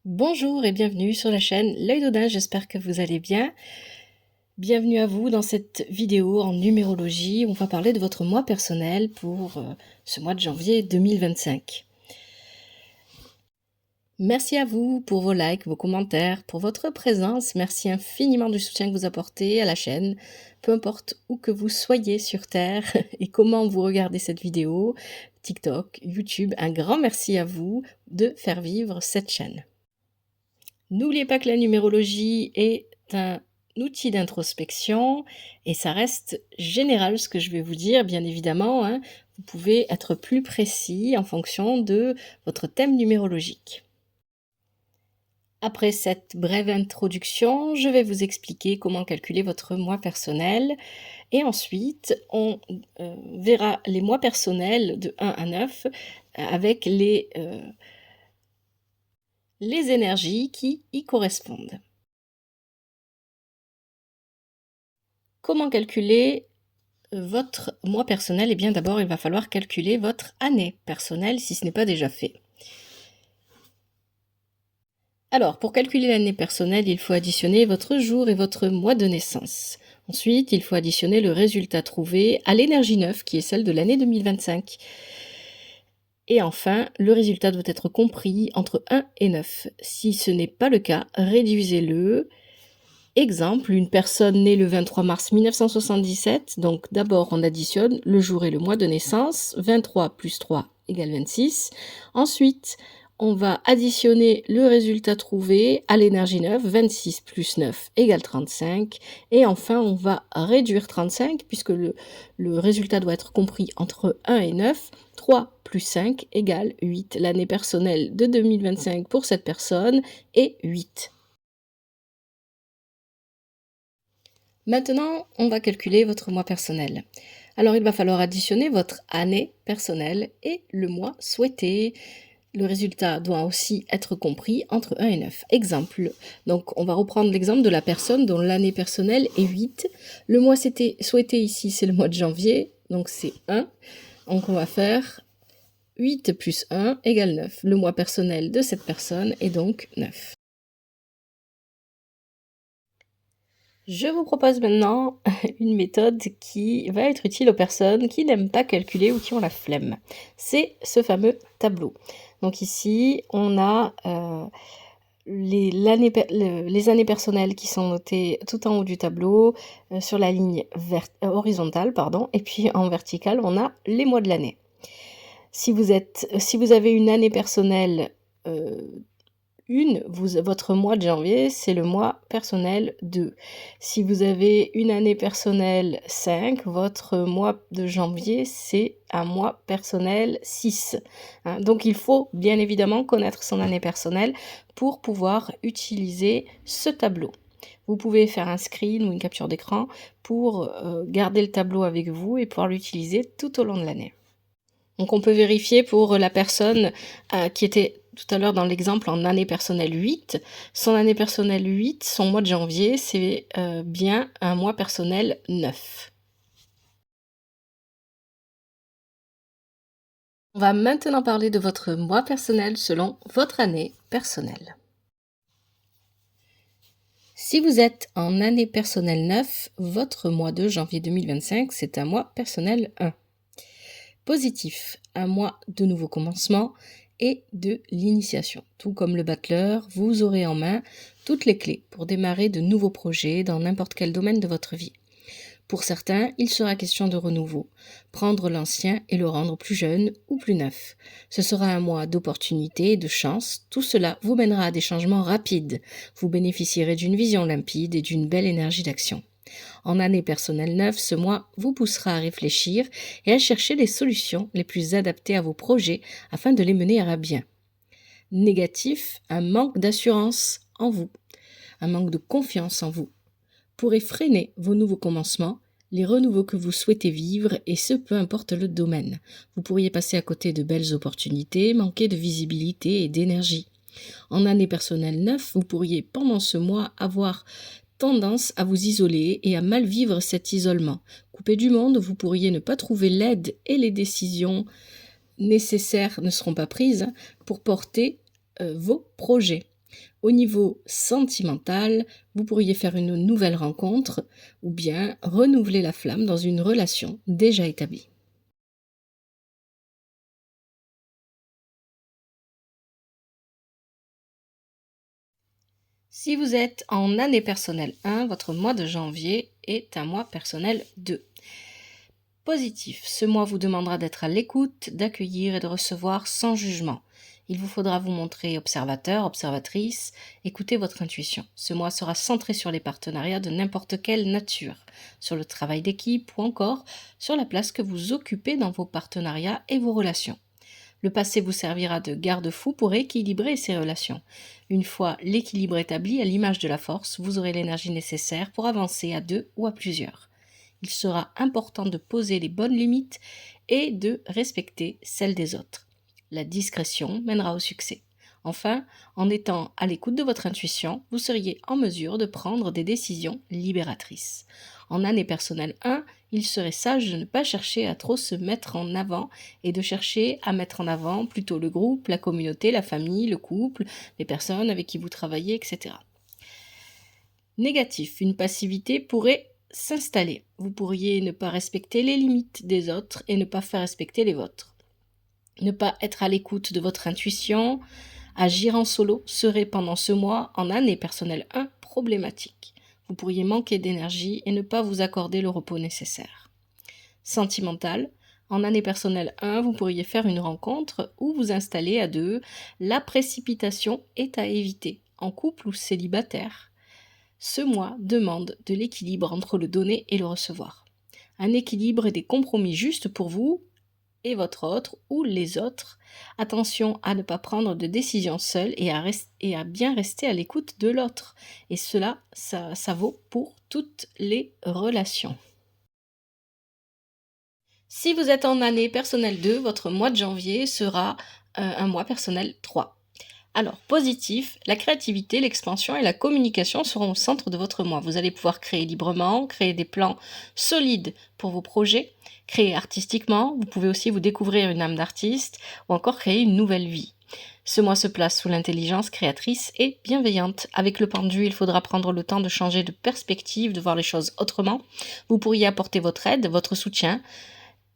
Bonjour et bienvenue sur la chaîne L'Œil d'Odin, j'espère que vous allez bien. Bienvenue à vous dans cette vidéo en numérologie. On va parler de votre mois personnel pour ce mois de janvier 2025. Merci à vous pour vos likes, vos commentaires, pour votre présence. Merci infiniment du soutien que vous apportez à la chaîne, peu importe où que vous soyez sur Terre et comment vous regardez cette vidéo, TikTok, YouTube. Un grand merci à vous de faire vivre cette chaîne. N'oubliez pas que la numérologie est un outil d'introspection et ça reste général ce que je vais vous dire, bien évidemment, hein. Vous pouvez être plus précis en fonction de votre thème numérologique. Après cette brève introduction, je vais vous expliquer comment calculer votre mois personnel et ensuite on verra les mois personnels de 1 à 9 avec les énergies qui y correspondent. Comment calculer votre mois personnel? Eh bien d'abord, il va falloir calculer votre année personnelle si ce n'est pas déjà fait. Alors, pour calculer l'année personnelle, il faut additionner votre jour et votre mois de naissance. Ensuite, il faut additionner le résultat trouvé à l'énergie 9, qui est celle de l'année 2025. Et enfin, le résultat doit être compris entre 1 et 9. Si ce n'est pas le cas, réduisez-le. Exemple, une personne née le 23 mars 1977, donc d'abord on additionne le jour et le mois de naissance, 23 plus 3 égale 26. Ensuite, on va additionner le résultat trouvé à l'énergie 9, 26 plus 9 égale 35. Et enfin, on va réduire 35 puisque le résultat doit être compris entre 1 et 9. 3 plus 5 égale 8. L'année personnelle de 2025 pour cette personne est 8. Maintenant, on va calculer votre mois personnel. Alors, il va falloir additionner votre année personnelle et le mois souhaité. Le résultat doit aussi être compris entre 1 et 9. Exemple, donc on va reprendre l'exemple de la personne dont l'année personnelle est 8. Le mois souhaité ici, c'est le mois de janvier, donc c'est 1. Donc on va faire 8 plus 1 égale 9. Le mois personnel de cette personne est donc 9. Je vous propose maintenant une méthode qui va être utile aux personnes qui n'aiment pas calculer ou qui ont la flemme. C'est ce fameux tableau. Donc ici, on a les années personnelles qui sont notées tout en haut du tableau, sur la ligne horizontale, pardon, et puis en verticale, on a les mois de l'année. Si vous avez une année personnelle votre mois de janvier, c'est le mois personnel 2. Si vous avez une année personnelle 5, votre mois de janvier, c'est un mois personnel 6. Hein. Donc il faut bien évidemment connaître son année personnelle pour pouvoir utiliser ce tableau. Vous pouvez faire un screen ou une capture d'écran pour garder le tableau avec vous et pouvoir l'utiliser tout au long de l'année. Donc on peut vérifier pour la personne qui était tout à l'heure dans l'exemple en année personnelle 8. Son année personnelle 8, son mois de janvier, c'est bien un mois personnel 9. On va maintenant parler de votre mois personnel selon votre année personnelle. Si vous êtes en année personnelle 9, votre mois de janvier 2025, c'est un mois personnel 1. Positif, un mois de nouveau commencement et de l'initiation. Tout comme le battleur, vous aurez en main toutes les clés pour démarrer de nouveaux projets dans n'importe quel domaine de votre vie. Pour certains, il sera question de renouveau, prendre l'ancien et le rendre plus jeune ou plus neuf. Ce sera un mois d'opportunités et de chance. Tout cela vous mènera à des changements rapides. Vous bénéficierez d'une vision limpide et d'une belle énergie d'action. En année personnelle 9, ce mois vous poussera à réfléchir et à chercher les solutions les plus adaptées à vos projets afin de les mener à bien. Négatif, un manque d'assurance en vous, un manque de confiance en vous pourrait freiner vos nouveaux commencements, les renouveaux que vous souhaitez vivre et ce peu importe le domaine. Vous pourriez passer à côté de belles opportunités, manquer de visibilité et d'énergie. En année personnelle 9, vous pourriez pendant ce mois avoir tendance à vous isoler et à mal vivre cet isolement. Coupé du monde, vous pourriez ne pas trouver l'aide et les décisions nécessaires ne seront pas prises pour porter vos projets. Au niveau sentimental, vous pourriez faire une nouvelle rencontre ou bien renouveler la flamme dans une relation déjà établie. Si vous êtes en année personnelle 1, votre mois de janvier est un mois personnel 2. Positif, ce mois vous demandera d'être à l'écoute, d'accueillir et de recevoir sans jugement. Il vous faudra vous montrer observateur, observatrice, écouter votre intuition. Ce mois sera centré sur les partenariats de n'importe quelle nature, sur le travail d'équipe ou encore sur la place que vous occupez dans vos partenariats et vos relations. Le passé vous servira de garde-fou pour équilibrer ces relations. Une fois l'équilibre établi à l'image de la force, vous aurez l'énergie nécessaire pour avancer à deux ou à plusieurs. Il sera important de poser les bonnes limites et de respecter celles des autres. La discrétion mènera au succès. Enfin, en étant à l'écoute de votre intuition, vous seriez en mesure de prendre des décisions libératrices. En année personnelle 1, il serait sage de ne pas chercher à trop se mettre en avant et de chercher à mettre en avant plutôt le groupe, la communauté, la famille, le couple, les personnes avec qui vous travaillez, etc. Négatif, une passivité pourrait s'installer. Vous pourriez ne pas respecter les limites des autres et ne pas faire respecter les vôtres. Ne pas être à l'écoute de votre intuition, agir en solo serait pendant ce mois, en année personnelle 1, problématique. Vous pourriez manquer d'énergie et ne pas vous accorder le repos nécessaire. Sentimental, en année personnelle 1, vous pourriez faire une rencontre ou vous installer à deux. La précipitation est à éviter, en couple ou célibataire. Ce mois demande de l'équilibre entre le donner et le recevoir. Un équilibre et des compromis justes pour vous et votre autre ou les autres. Attention à ne pas prendre de décision seule et à bien rester à l'écoute de l'autre. Et cela, ça vaut pour toutes les relations. Si vous êtes en année personnelle 2, votre mois de janvier sera un mois personnel 3. Alors, positif, la créativité, l'expansion et la communication seront au centre de votre mois. Vous allez pouvoir créer librement, créer des plans solides pour vos projets, créer artistiquement. Vous pouvez aussi vous découvrir une âme d'artiste ou encore créer une nouvelle vie. Ce mois se place sous l'intelligence créatrice et bienveillante. Avec le pendu, il faudra prendre le temps de changer de perspective, de voir les choses autrement. Vous pourriez apporter votre aide, votre soutien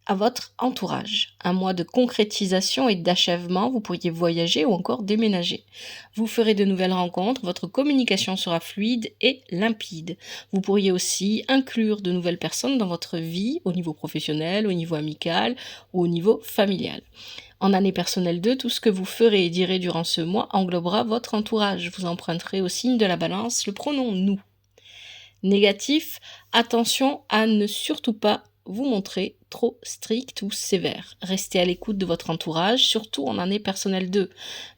à votre entourage. Un mois de concrétisation et d'achèvement, vous pourriez voyager ou encore déménager. Vous ferez de nouvelles rencontres, votre communication sera fluide et limpide. Vous pourriez aussi inclure de nouvelles personnes dans votre vie, au niveau professionnel, au niveau amical ou au niveau familial. En année personnelle 2, tout ce que vous ferez et direz durant ce mois englobera votre entourage. Vous emprunterez au signe de la balance le pronom nous. Négatif, attention à ne surtout pas vous montrer trop strict ou sévère. Restez à l'écoute de votre entourage, surtout en année personnelle 2.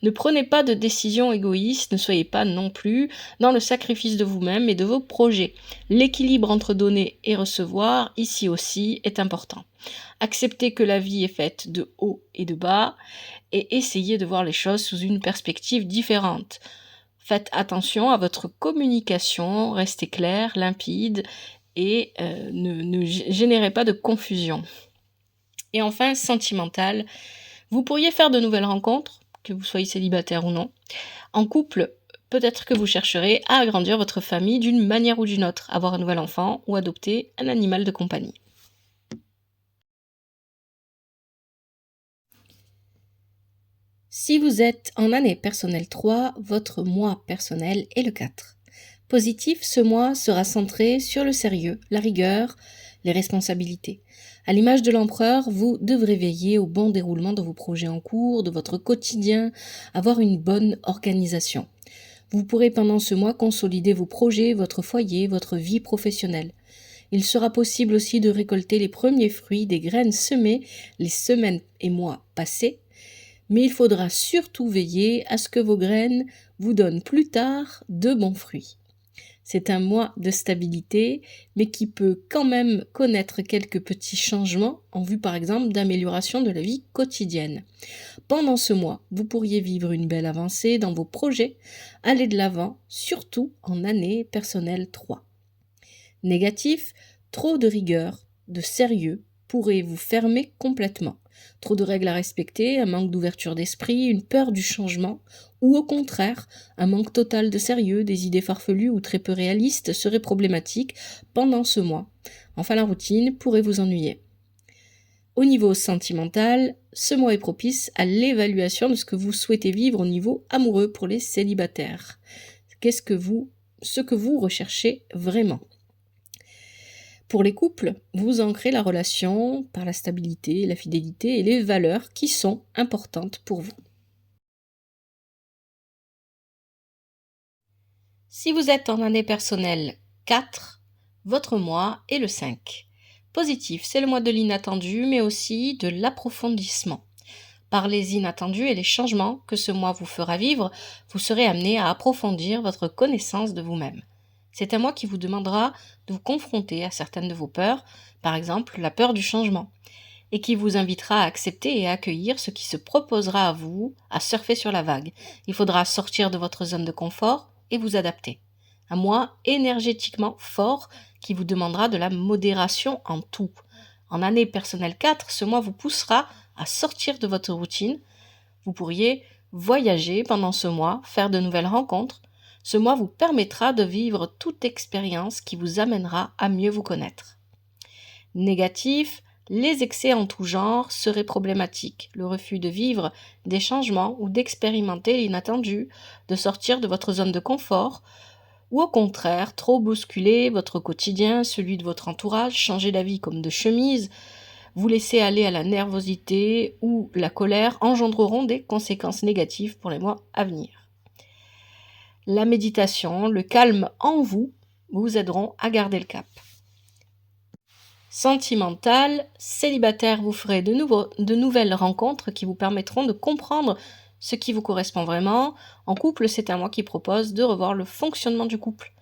Ne prenez pas de décisions égoïstes, ne soyez pas non plus dans le sacrifice de vous-même et de vos projets. L'équilibre entre donner et recevoir, ici aussi, est important. Acceptez que la vie est faite de hauts et de bas et essayez de voir les choses sous une perspective différente. Faites attention à votre communication, restez clair, limpide et ne générez pas de confusion. Et enfin, sentimental, vous pourriez faire de nouvelles rencontres, que vous soyez célibataire ou non. En couple, peut-être que vous chercherez à agrandir votre famille d'une manière ou d'une autre, avoir un nouvel enfant ou adopter un animal de compagnie. Si vous êtes en année personnelle 3, votre mois personnel est le 4. Positif, ce mois sera centré sur le sérieux, la rigueur, les responsabilités. À l'image de l'empereur, vous devrez veiller au bon déroulement de vos projets en cours, de votre quotidien, avoir une bonne organisation. Vous pourrez pendant ce mois consolider vos projets, votre foyer, votre vie professionnelle. Il sera possible aussi de récolter les premiers fruits des graines semées les semaines et mois passés, mais il faudra surtout veiller à ce que vos graines vous donnent plus tard de bons fruits. C'est un mois de stabilité, mais qui peut quand même connaître quelques petits changements en vue par exemple d'amélioration de la vie quotidienne. Pendant ce mois, vous pourriez vivre une belle avancée dans vos projets, aller de l'avant, surtout en année personnelle 3. Négatif, trop de rigueur, de sérieux pourrait vous fermer complètement. Trop de règles à respecter, un manque d'ouverture d'esprit, une peur du changement, ou au contraire, un manque total de sérieux, des idées farfelues ou très peu réalistes seraient problématiques pendant ce mois. Enfin, la routine pourrait vous ennuyer. Au niveau sentimental, ce mois est propice à l'évaluation de ce que vous souhaitez vivre au niveau amoureux pour les célibataires. Ce que vous recherchez vraiment. Pour les couples, vous ancrez la relation par la stabilité, la fidélité et les valeurs qui sont importantes pour vous. Si vous êtes en année personnelle 4, votre mois est le 5. Positif, c'est le mois de l'inattendu, mais aussi de l'approfondissement. Par les inattendus et les changements que ce mois vous fera vivre, vous serez amené à approfondir votre connaissance de vous-même. C'est un mois qui vous demandera de vous confronter à certaines de vos peurs, par exemple la peur du changement, et qui vous invitera à accepter et à accueillir ce qui se proposera à vous, à surfer sur la vague. Il faudra sortir de votre zone de confort et vous adapter. Un mois énergétiquement fort qui vous demandera de la modération en tout. En année personnelle 4, ce mois vous poussera à sortir de votre routine. Vous pourriez voyager pendant ce mois, faire de nouvelles rencontres. Ce mois vous permettra de vivre toute expérience qui vous amènera à mieux vous connaître. Négatif, les excès en tout genre seraient problématiques. Le refus de vivre des changements ou d'expérimenter l'inattendu, de sortir de votre zone de confort, ou au contraire, trop bousculer votre quotidien, celui de votre entourage, changer d'avis comme de chemise, vous laisser aller à la nervosité ou la colère engendreront des conséquences négatives pour les mois à venir. La méditation, le calme en vous, vous aideront à garder le cap. Sentimental, célibataire, vous ferez de nouvelles rencontres qui vous permettront de comprendre ce qui vous correspond vraiment. En couple, c'est un mois qui propose de revoir le fonctionnement du couple,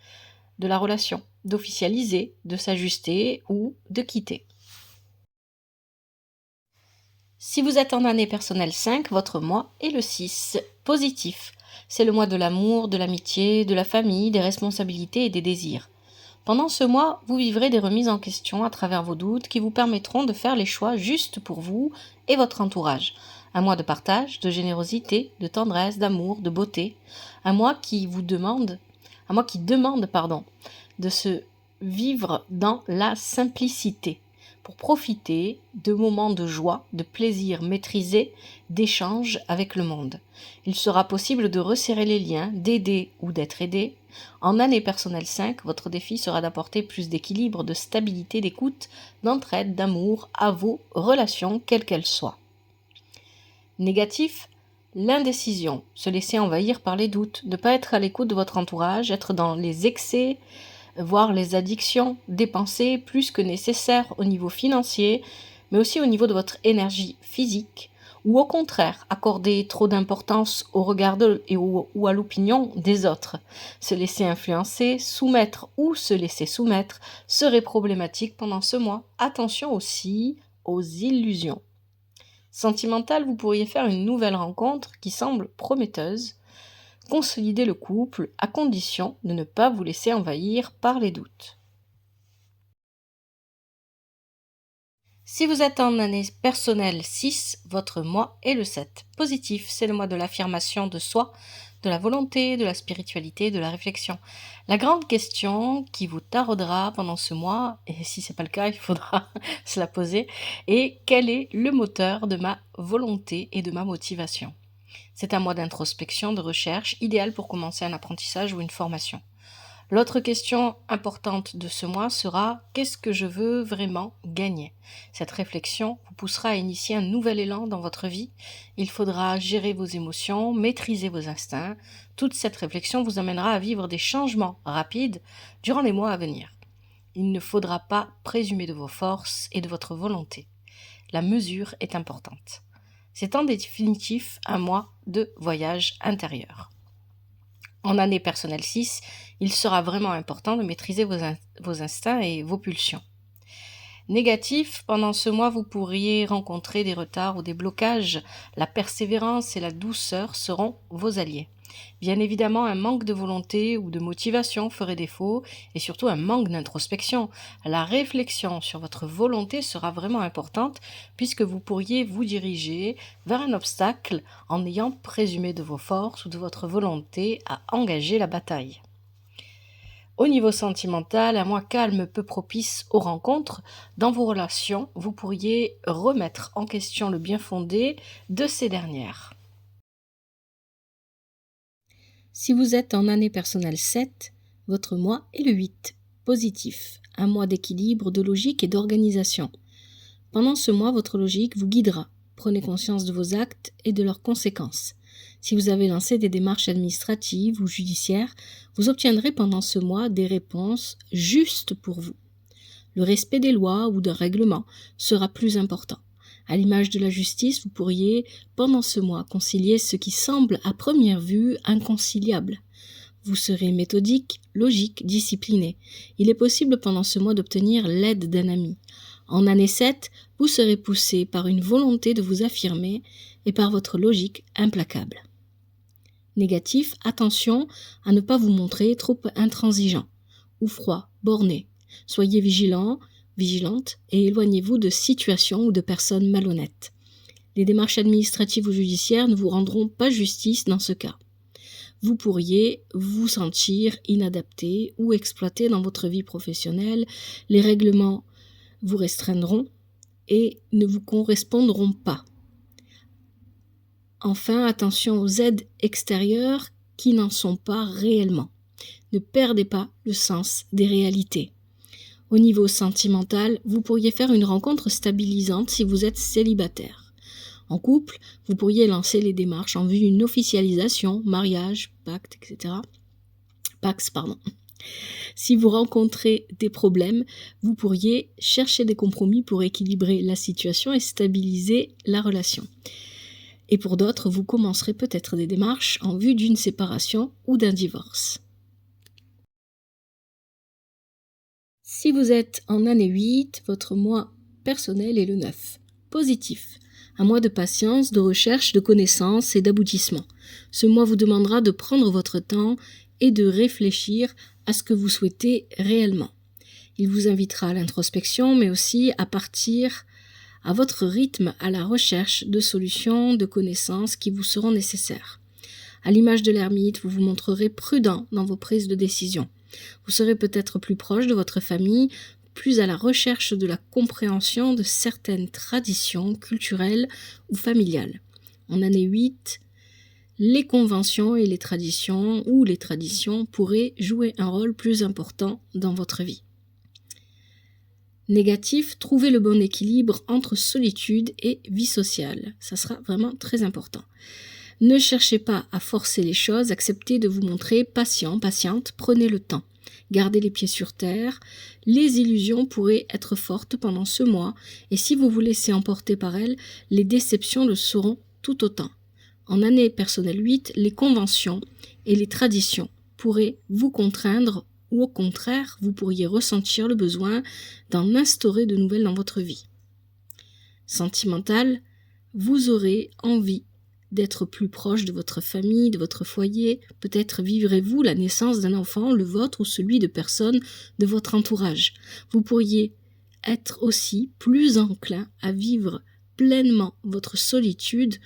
de la relation, d'officialiser, de s'ajuster ou de quitter. Si vous êtes en année personnelle 5, votre mois est le 6. Positif. C'est le mois de l'amour, de l'amitié, de la famille, des responsabilités et des désirs. Pendant ce mois, vous vivrez des remises en question à travers vos doutes qui vous permettront de faire les choix justes pour vous et votre entourage. Un mois de partage, de générosité, de tendresse, d'amour, de beauté. Un mois qui demande, de se vivre dans la simplicité pour profiter de moments de joie, de plaisir maîtrisé, d'échange avec le monde. Il sera possible de resserrer les liens, d'aider ou d'être aidé. En année personnelle 5, votre défi sera d'apporter plus d'équilibre, de stabilité, d'écoute, d'entraide, d'amour à vos relations, quelles qu'elles soient. Négatif, l'indécision, se laisser envahir par les doutes, ne pas être à l'écoute de votre entourage, être dans les excès, voire les addictions, dépenser plus que nécessaire au niveau financier, mais aussi au niveau de votre énergie physique, ou au contraire, accorder trop d'importance au regard ou à l'opinion des autres. Se laisser influencer, soumettre ou se laisser soumettre serait problématique pendant ce mois. Attention aussi aux illusions. Sentimental, vous pourriez faire une nouvelle rencontre qui semble prometteuse. Consolider le couple à condition de ne pas vous laisser envahir par les doutes. Si vous êtes en année personnelle 6, votre mois est le 7. Positif, c'est le mois de l'affirmation de soi, de la volonté, de la spiritualité, de la réflexion. La grande question qui vous taraudera pendant ce mois, et si ce n'est pas le cas, il faudra se la poser, est quel est le moteur de ma volonté et de ma motivation ? C'est un mois d'introspection, de recherche, idéal pour commencer un apprentissage ou une formation. L'autre question importante de ce mois sera « Qu'est-ce que je veux vraiment gagner ?» Cette réflexion vous poussera à initier un nouvel élan dans votre vie. Il faudra gérer vos émotions, maîtriser vos instincts. Toute cette réflexion vous amènera à vivre des changements rapides durant les mois à venir. Il ne faudra pas présumer de vos forces et de votre volonté. La mesure est importante. C'est en définitif un mois de voyage intérieur. En année personnelle 6, il sera vraiment important de maîtriser vos instincts et vos pulsions. Négatif, pendant ce mois, vous pourriez rencontrer des retards ou des blocages. La persévérance et la douceur seront vos alliés. Bien évidemment, un manque de volonté ou de motivation ferait défaut et surtout un manque d'introspection. La réflexion sur votre volonté sera vraiment importante puisque vous pourriez vous diriger vers un obstacle en ayant présumé de vos forces ou de votre volonté à engager la bataille. Au niveau sentimental, un mois calme peu propice aux rencontres. Dans vos relations, vous pourriez remettre en question le bien fondé de ces dernières. Si vous êtes en année personnelle 7, votre mois est le 8, positif, un mois d'équilibre, de logique et d'organisation. Pendant ce mois, votre logique vous guidera. Prenez conscience de vos actes et de leurs conséquences. Si vous avez lancé des démarches administratives ou judiciaires, vous obtiendrez pendant ce mois des réponses justes pour vous. Le respect des lois ou d'un règlement sera plus important. À l'image de la justice, vous pourriez, pendant ce mois, concilier ce qui semble à première vue inconciliable. Vous serez méthodique, logique, discipliné. Il est possible pendant ce mois d'obtenir l'aide d'un ami. En année 7, vous serez poussé par une volonté de vous affirmer et par votre logique implacable. Négatif, attention à ne pas vous montrer trop intransigeant ou froid, borné. Soyez vigilante et éloignez-vous de situations ou de personnes malhonnêtes. Les démarches administratives ou judiciaires ne vous rendront pas justice dans ce cas. Vous pourriez vous sentir inadapté ou exploité dans votre vie professionnelle. Les règlements vous restreindront et ne vous correspondront pas. Enfin, attention aux aides extérieures qui n'en sont pas réellement. Ne perdez pas le sens des réalités. Au niveau sentimental, vous pourriez faire une rencontre stabilisante si vous êtes célibataire. En couple, vous pourriez lancer les démarches en vue d'une officialisation, mariage, pacte, etc. Pax, pardon. Si vous rencontrez des problèmes, vous pourriez chercher des compromis pour équilibrer la situation et stabiliser la relation. Et pour d'autres, vous commencerez peut-être des démarches en vue d'une séparation ou d'un divorce. Si vous êtes en année 8, votre mois personnel est le 9. Positif. Un mois de patience, de recherche, de connaissances et d'aboutissement. Ce mois vous demandera de prendre votre temps et de réfléchir à ce que vous souhaitez réellement. Il vous invitera à l'introspection, mais aussi à partir à votre rythme à la recherche de solutions, de connaissances qui vous seront nécessaires. À l'image de l'ermite, vous vous montrerez prudent dans vos prises de décision. Vous serez peut-être plus proche de votre famille, plus à la recherche de la compréhension de certaines traditions culturelles ou familiales. En année 8, les conventions et les traditions pourraient jouer un rôle plus important dans votre vie. Négatif, trouvez le bon équilibre entre solitude et vie sociale. Ça sera vraiment très important. Ne cherchez pas à forcer les choses, acceptez de vous montrer patiente, prenez le temps. Gardez les pieds sur terre, les illusions pourraient être fortes pendant ce mois et si vous vous laissez emporter par elles, les déceptions le seront tout autant. En année personnelle 8, les conventions et les traditions pourraient vous contraindre ou au contraire, vous pourriez ressentir le besoin d'en instaurer de nouvelles dans votre vie. Sentimental, vous aurez envie d'être plus proche de votre famille, de votre foyer. Peut-être vivrez-vous la naissance d'un enfant, le vôtre ou celui de personnes de votre entourage. Vous pourriez être aussi plus enclin à vivre pleinement votre solitude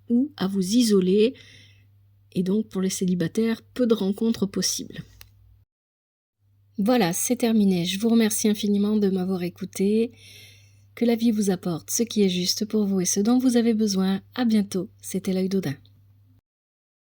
ou à vous isoler. Et donc, pour les célibataires, peu de rencontres possibles. Voilà, c'est terminé. Je vous remercie infiniment de m'avoir écouté. Que la vie vous apporte ce qui est juste pour vous et ce dont vous avez besoin. À bientôt. C'était l'œil d'Odin.